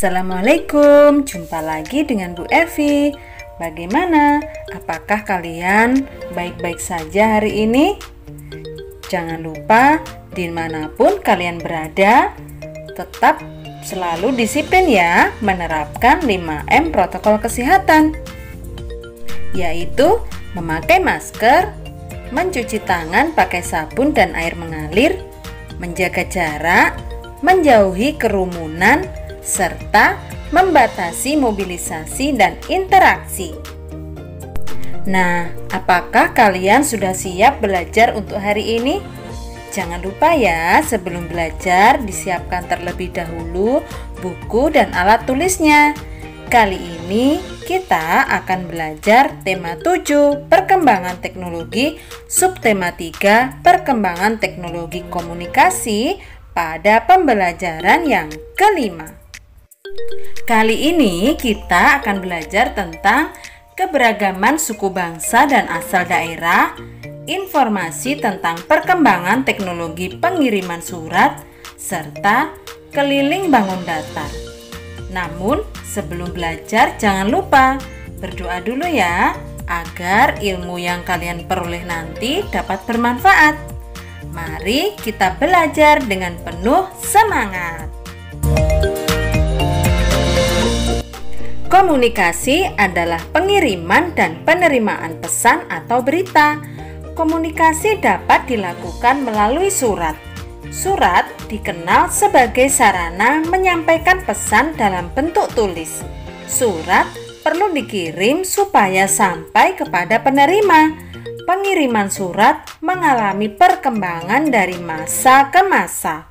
Assalamualaikum, jumpa lagi dengan Bu Evi. Bagaimana? Apakah kalian baik-baik saja hari ini? Jangan lupa, dimanapun kalian berada, tetap selalu disiplin ya, menerapkan 5M protokol kesehatan, yaitu memakai masker, mencuci tangan pakai sabun dan air mengalir, menjaga jarak, menjauhi kerumunan, serta membatasi mobilisasi dan interaksi. Nah, apakah kalian sudah siap belajar untuk hari ini? Jangan lupa ya, sebelum belajar disiapkan terlebih dahulu buku dan alat tulisnya. Kali ini kita akan belajar tema 7, perkembangan teknologi, subtema 3, perkembangan teknologi komunikasi pada pembelajaran yang kelima. Kali ini kita akan belajar tentang keberagaman suku bangsa dan asal daerah, informasi tentang perkembangan teknologi pengiriman surat, serta keliling bangun datar. Namun, sebelum belajar jangan lupa berdoa dulu ya, agar ilmu yang kalian peroleh nanti dapat bermanfaat. Mari kita belajar dengan penuh semangat. Komunikasi adalah pengiriman dan penerimaan pesan atau berita. Komunikasi dapat dilakukan melalui surat. Surat dikenal sebagai sarana menyampaikan pesan dalam bentuk tulis. Surat perlu dikirim supaya sampai kepada penerima. Pengiriman surat mengalami perkembangan dari masa ke masa.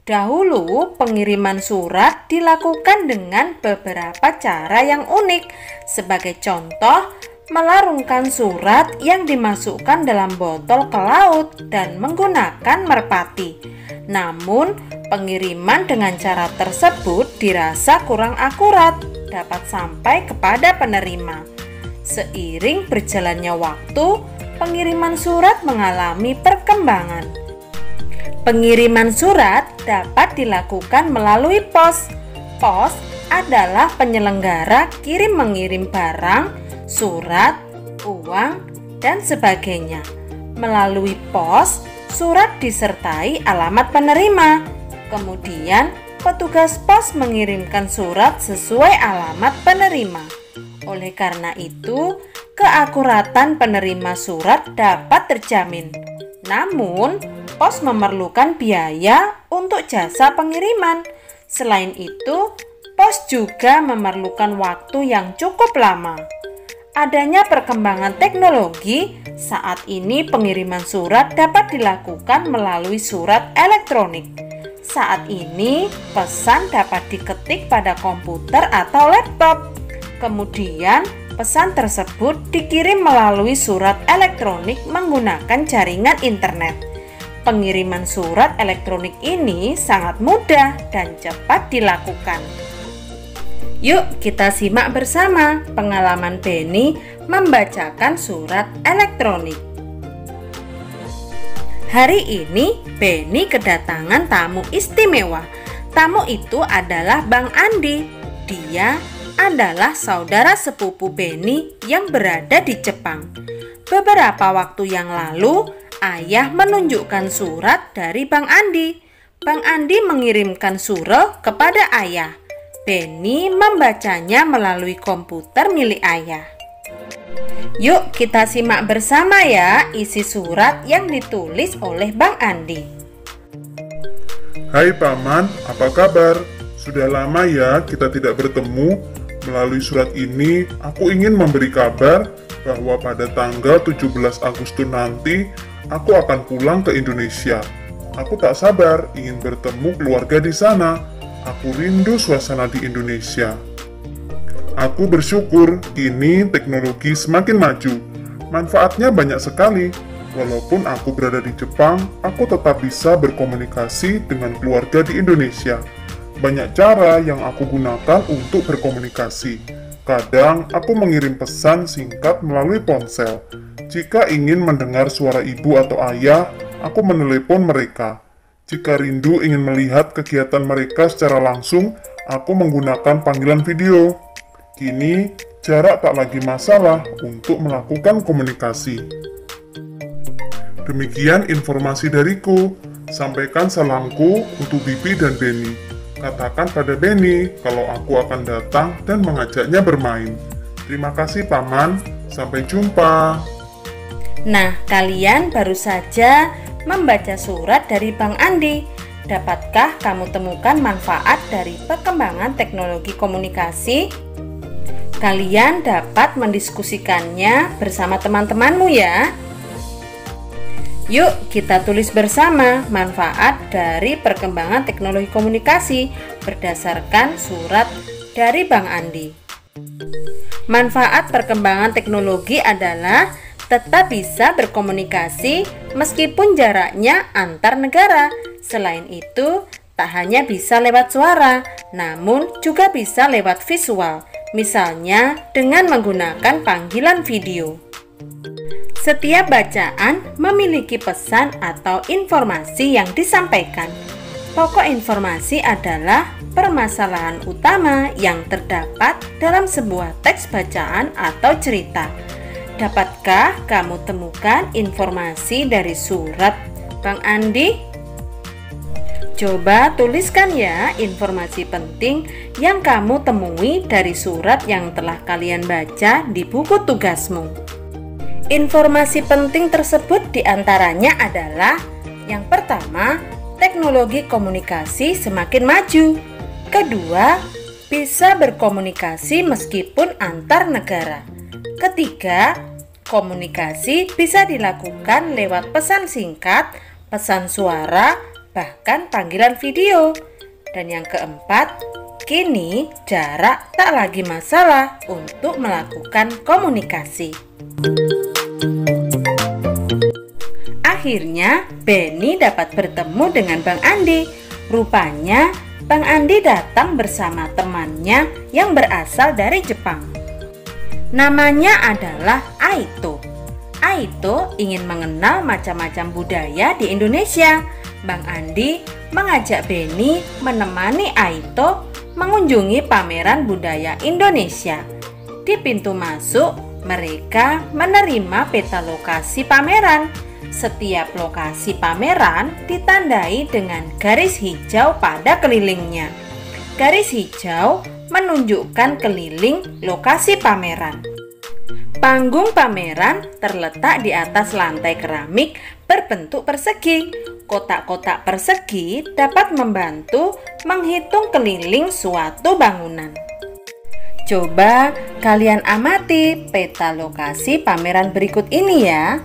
Dahulu, pengiriman surat dilakukan dengan beberapa cara yang unik. Sebagai contoh, melarungkan surat yang dimasukkan dalam botol ke laut dan menggunakan merpati. Namun, pengiriman dengan cara tersebut dirasa kurang akurat, dapat sampai kepada penerima. Seiring berjalannya waktu, pengiriman surat mengalami perkembangan. Pengiriman surat dapat dilakukan melalui pos. Pos adalah penyelenggara kirim-mengirim barang, surat, uang, dan sebagainya. Melalui pos, surat disertai alamat penerima. Kemudian, petugas pos mengirimkan surat sesuai alamat penerima. Oleh karena itu, keakuratan penerima surat dapat terjamin. Namun, pos memerlukan biaya untuk jasa pengiriman. Selain itu, pos juga memerlukan waktu yang cukup lama. Adanya perkembangan teknologi, saat ini pengiriman surat dapat dilakukan melalui surat elektronik. Saat ini, pesan dapat diketik pada komputer atau laptop. Kemudian, pesan tersebut dikirim melalui surat elektronik menggunakan jaringan internet. Pengiriman surat elektronik ini sangat mudah dan cepat dilakukan. Yuk kita simak bersama pengalaman Benny membacakan surat elektronik. Hari ini Benny kedatangan tamu istimewa. Tamu itu adalah Bang Andi. Dia adalah saudara sepupu Benny yang berada di Jepang. Beberapa waktu yang lalu, ayah menunjukkan surat dari Bang Andi. Bang Andi mengirimkan surel kepada ayah. Benny membacanya melalui komputer milik ayah. Yuk kita simak bersama ya isi surat yang ditulis oleh Bang Andi. Hai Paman, apa kabar? Sudah lama ya kita tidak bertemu. Melalui surat ini, aku ingin memberi kabar bahwa pada tanggal 17 Agustus nanti, aku akan pulang ke Indonesia. Aku tak sabar ingin bertemu keluarga di sana. Aku rindu suasana di Indonesia. Aku bersyukur kini teknologi semakin maju. Manfaatnya banyak sekali. Walaupun aku berada di Jepang, aku tetap bisa berkomunikasi dengan keluarga di Indonesia. Banyak cara yang aku gunakan untuk berkomunikasi. Kadang aku mengirim pesan singkat melalui ponsel. Jika ingin mendengar suara ibu atau ayah, aku menelepon mereka. Jika rindu ingin melihat kegiatan mereka secara langsung, aku menggunakan panggilan video. Kini, jarak tak lagi masalah untuk melakukan komunikasi. Demikian informasi dariku. Sampaikan salamku untuk Bibi dan Benny. Katakan pada Benny kalau aku akan datang dan mengajaknya bermain. Terima kasih Paman, sampai jumpa. Nah, kalian baru saja membaca surat dari Bang Andi. Dapatkah kamu temukan manfaat dari perkembangan teknologi komunikasi? Kalian dapat mendiskusikannya bersama teman-temanmu ya. Yuk kita tulis bersama manfaat dari perkembangan teknologi komunikasi berdasarkan surat dari Bang Andi. Manfaat perkembangan teknologi adalah tetap bisa berkomunikasi meskipun jaraknya antar negara. Selain itu, tak hanya bisa lewat suara, namun juga bisa lewat visual, misalnya dengan menggunakan panggilan video. Setiap bacaan memiliki pesan atau informasi yang disampaikan. Pokok informasi adalah permasalahan utama yang terdapat dalam sebuah teks bacaan atau cerita. Dapatkah kamu temukan informasi dari surat Bang Andi? Coba tuliskan ya informasi penting yang kamu temui dari surat yang telah kalian baca di buku tugasmu. Informasi penting tersebut diantaranya adalah: yang pertama, teknologi komunikasi semakin maju. Kedua, bisa berkomunikasi meskipun antar negara. Ketiga, komunikasi bisa dilakukan lewat pesan singkat, pesan suara, bahkan panggilan video. Dan yang keempat, kini jarak tak lagi masalah untuk melakukan komunikasi. Akhirnya, Benny dapat bertemu dengan Bang Andi. Rupanya, Bang Andi datang bersama temannya yang berasal dari Jepang. Namanya adalah Aito. Aito ingin mengenal macam-macam budaya di Indonesia. Bang Andi mengajak Benny menemani Aito mengunjungi pameran budaya Indonesia. Di pintu masuk, mereka menerima peta lokasi pameran. Setiap lokasi pameran ditandai dengan garis hijau pada kelilingnya. Garis hijau menunjukkan keliling lokasi pameran. Panggung pameran terletak di atas lantai keramik berbentuk persegi. Kotak-kotak persegi dapat membantu menghitung keliling suatu bangunan. Coba kalian amati peta lokasi pameran berikut ini ya.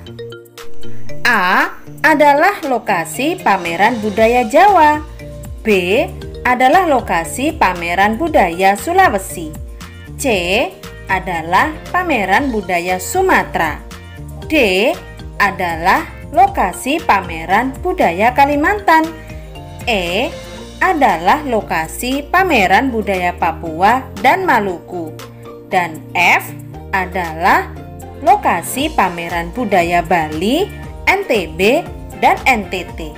A adalah lokasi pameran budaya Jawa. B adalah lokasi pameran budaya Sulawesi. C adalah pameran budaya Sumatera. D adalah lokasi pameran budaya Kalimantan. E adalah lokasi pameran budaya Papua dan Maluku. Dan F adalah lokasi pameran budaya Bali, NTB, dan NTT.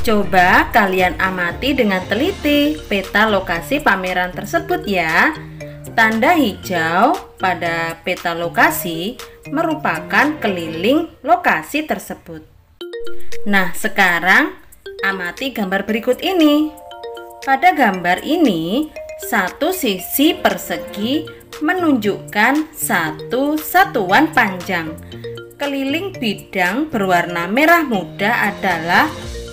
Coba kalian amati dengan teliti peta lokasi pameran tersebut ya. Tanda hijau pada peta lokasi merupakan keliling lokasi tersebut. Nah, sekarang amati gambar berikut ini. Pada gambar ini, satu sisi persegi menunjukkan satu satuan panjang. Keliling bidang berwarna merah muda adalah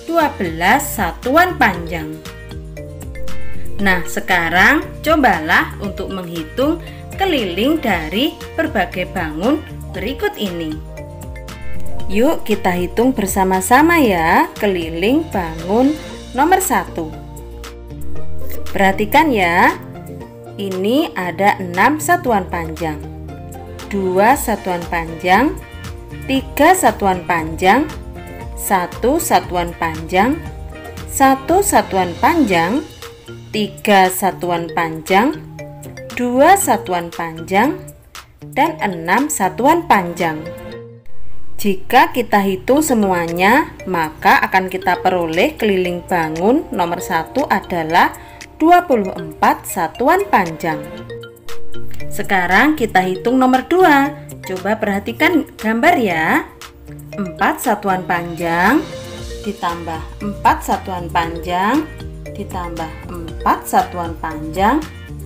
12 satuan panjang. Nah, sekarang cobalah untuk menghitung keliling dari berbagai bangun berikut ini. Yuk kita hitung bersama-sama ya keliling bangun nomor 1. Perhatikan ya, ini ada 6 satuan panjang, 2 satuan panjang, 3 satuan panjang, 1 satuan panjang, 1 satuan panjang, 3 satuan panjang, 2 satuan panjang, dan 6 satuan panjang. Jika kita hitung semuanya, maka akan kita peroleh keliling bangun nomor 1 adalah 24 satuan panjang. Sekarang kita hitung nomor 2. Coba perhatikan gambar ya. 4 satuan panjang ditambah 4 satuan panjang ditambah 4 satuan panjang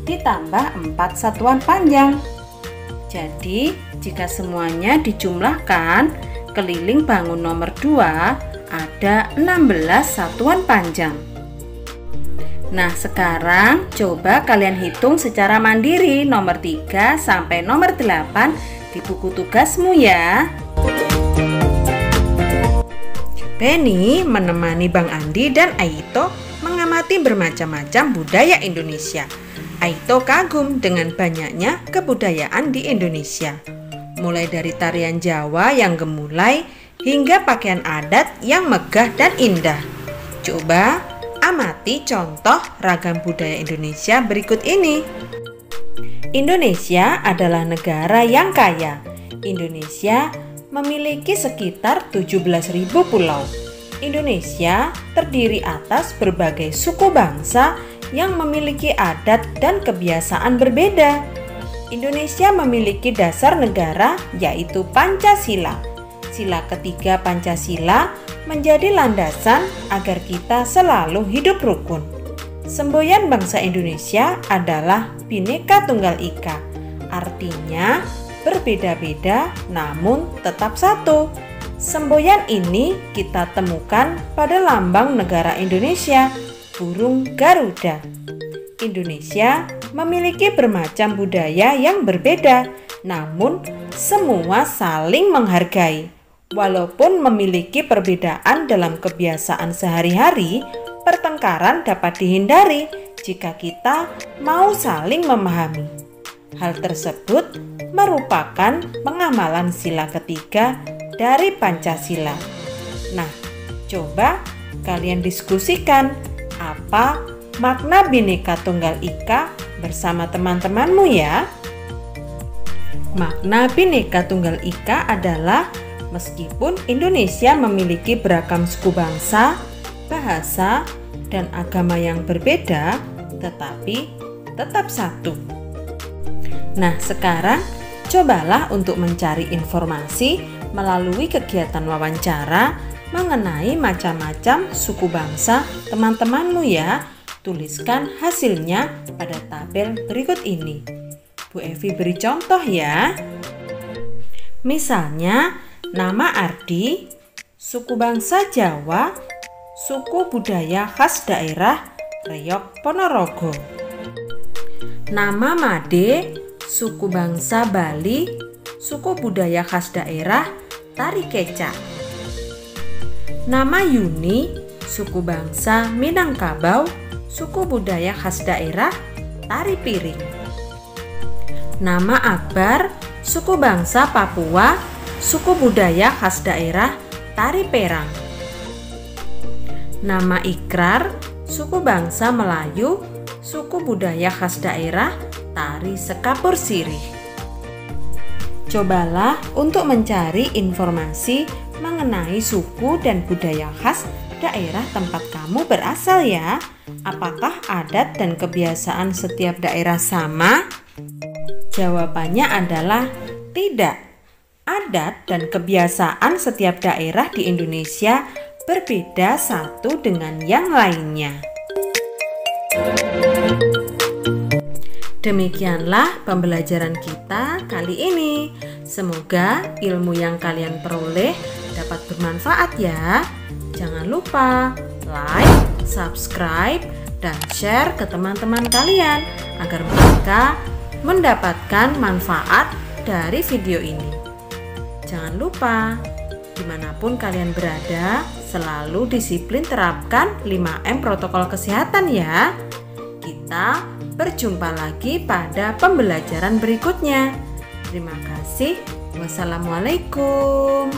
ditambah 4 satuan panjang. Jadi jika semuanya dijumlahkan, keliling bangun nomor 2 ada 16 satuan panjang. Nah, sekarang coba kalian hitung secara mandiri nomor 3 sampai nomor 8 di buku tugasmu ya. Benny menemani Bang Andi dan Aito mengamati bermacam-macam budaya Indonesia. Aito kagum dengan banyaknya kebudayaan di Indonesia. Mulai dari tarian Jawa yang gemulai hingga pakaian adat yang megah dan indah. Coba amati contoh ragam budaya Indonesia berikut ini. Indonesia adalah negara yang kaya. Indonesia memiliki sekitar 17.000 pulau. Indonesia terdiri atas berbagai suku bangsa yang memiliki adat dan kebiasaan berbeda. Indonesia memiliki dasar negara yaitu Pancasila. Sila ketiga Pancasila menjadi landasan agar kita selalu hidup rukun. Semboyan bangsa Indonesia adalah Bhinneka Tunggal Ika. Artinya berbeda-beda namun tetap satu. Semboyan ini kita temukan pada lambang negara Indonesia, burung Garuda. Indonesia memiliki bermacam budaya yang berbeda, namun semua saling menghargai. Walaupun memiliki perbedaan dalam kebiasaan sehari-hari, pertengkaran dapat dihindari jika kita mau saling memahami. Hal tersebut merupakan pengamalan sila ketiga dari Pancasila. Nah, coba kalian diskusikan apa makna Bhinneka Tunggal Ika bersama teman-temanmu ya. Makna Bhinneka Tunggal Ika adalah meskipun Indonesia memiliki beragam suku bangsa, bahasa, dan agama yang berbeda, tetapi tetap satu. Nah, sekarang cobalah untuk mencari informasi melalui kegiatan wawancara mengenai macam-macam suku bangsa teman-temanmu ya. Tuliskan hasilnya pada tabel berikut ini. Bu Evi beri contoh ya. Misalnya, nama Ardi, suku bangsa Jawa, suku budaya khas daerah Reyok Ponorogo. Nama Made, suku bangsa Bali, suku budaya khas daerah Tari Kecak. Nama Yuni, suku bangsa Minangkabau, suku budaya khas daerah Tari Piring. Nama Akbar, suku bangsa Papua, suku budaya khas daerah Tari Perang. Nama Ikrar, suku bangsa Melayu, suku budaya khas daerah Tari Sekapur Sirih. Cobalah untuk mencari informasi mengenai suku dan budaya khas daerah tempat kamu berasal ya. Apakah adat dan kebiasaan setiap daerah sama? Jawabannya adalah tidak. Adat dan kebiasaan setiap daerah di Indonesia berbeda satu dengan yang lainnya. Demikianlah pembelajaran kita kali ini. Semoga ilmu yang kalian peroleh dapat bermanfaat ya. Jangan lupa like, subscribe, dan share ke teman-teman kalian agar mereka mendapatkan manfaat dari video ini. Jangan lupa, dimanapun kalian berada, selalu disiplin terapkan 5M protokol kesehatan ya. Kita berjumpa lagi pada pembelajaran berikutnya. Terima kasih. Wassalamualaikum.